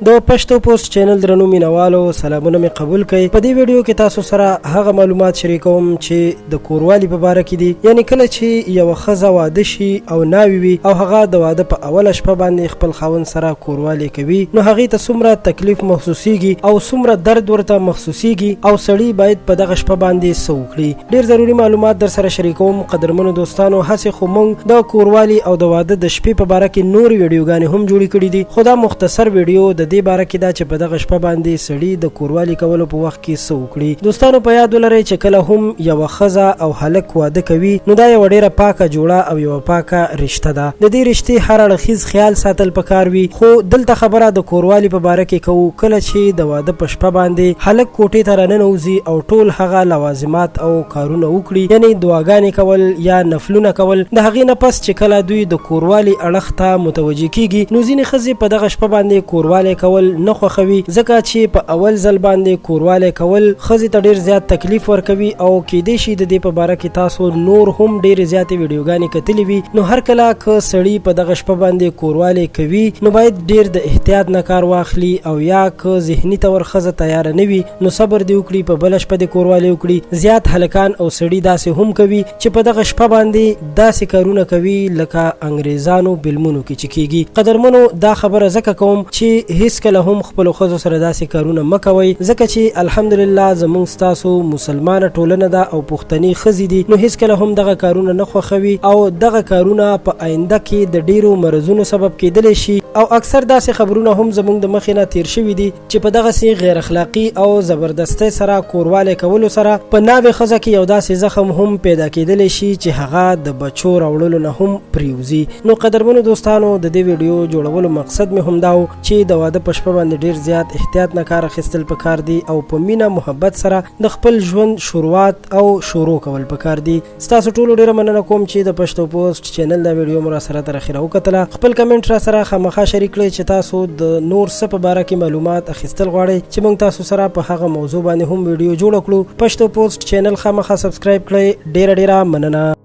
د پښتو پوسټ چینل درنو مینوالو سلامونه می قبول کړئ. په دې ویډیو کې تاسو سره هغه معلومات شریکوم چې د کوروالي په اړه کې دي. یعنی کله چې یو ښځه واده شي او ناوي وي او هغه د واده په اوله شپه باندې خپل خاوند سره کوروالي کوي، نو هغه ته څومره تکلیف محسوسيږي او څومره درد ورته محسوسيږي او سړی باید په دغه شپه باندې سوکړي. ډیر ضروری معلومات در سره شریکوم. قدرمنو دوستانو، هڅه خو مونږ د کوروالي او د واده د شپې په اړه کې نور ویډیوګانې هم جوړې کړې دي. خدا مختصر ویډیو د دې باره کې دا چې په دغه شپه باندې سړی د کوروالي کولو په وخت کې څه وکړي. دوستانو په یاد ولرئ چې کله هم یوه ښځه او هلک واده کوي نو دا یوه ډیره پاکه جوړه او یوه پاکه رشته ده. د دې رشتې هر اړخیز خیال ساتل پکار وي. خو دلته خبره د کوروالي په باره کې کوو. کله چې د واده په شپه باندې هلک کوټې ته راننوځي او ټول هغه لوازمات او کارونه وکړي، یعنی دعاګانې کول یا نفلونه کول، د هغې نه پس چې کله دوی د کوروالي اړخ ته متوجه کیږي نو ځینې ښځې په دغه شپه باندې کوروالي کول نه خوښوي، ځکه چې په اول ځل باندې کوروالي کول ښځې ته ډیر زیات تکلیف ورکوي او کیدای شي د دې په باره کې تاسو نور هم ډیر زیاتې ویډیوګانې کتلې وي. نو هر کله که سړی په دغه شپه باندې کوروالي کوي نو باید ډیر د احتیاط نه کار واخلي، او یا که ذهني تور ښځه تیار نه وي نو صبر دی وکړي، په بله شپه د کوروالي وکړي. زیات هلکان او سړي داسې هم کوي چې په دغه شپه باندې داسې کارونه کوي لکه انګریزانو فلمونو کې چې کیږي. قدرمنو، دا خبره ځکه کوم چې هیڅ کله هم خپل ښځو سره داسې کارونه مه کوئ، ځکه چې الحمدلله زموږ ستاسو مسلمانه ټولنه ده او پښتني ښځې دي، نو هیڅ کله هم دغه کارونه نه خوښوي او دغه کارونه په آینده کې د ډیرو مرضونو سبب کېدلی شي. او اکثر داسې خبرونه هم زموږ د مخې نه تیر شوي دي چې په دغسې غیر اخلاقي او زبردستۍ سره کوروالي کولو سره په ناوې ښځه کې یو داسې زخم هم پیدا کېدلی شي چې هغه د بچو راوړلو نه هم پریوزي. نو قدرمنو دوستانو، د دې ویډیو جوړولو مقصد مې هم دا و چې د واده په شپه باندې ډیر زیات احتیاط نه کار اخیستل پکار دي او په مینه محبت سره د خپل ژوند شروعات او شروع کول پکار دي. ستاسو ټولو ډیره مننه کوم چې د پښتو پوسټ چینل دا ویډیو مو را سره تر اخره وکتله. خپل کمنټ را سره خامخا شریک کړئ چې تاسو د نور څه په باره کې معلومات اخیستل غواړئ چې موږ تاسو سره په هغه موضوع باندې هم ویډیو جوړ کړو. پښتو پوسټ چینل خامخا سبسکرایب کړئ. ډیره مننه.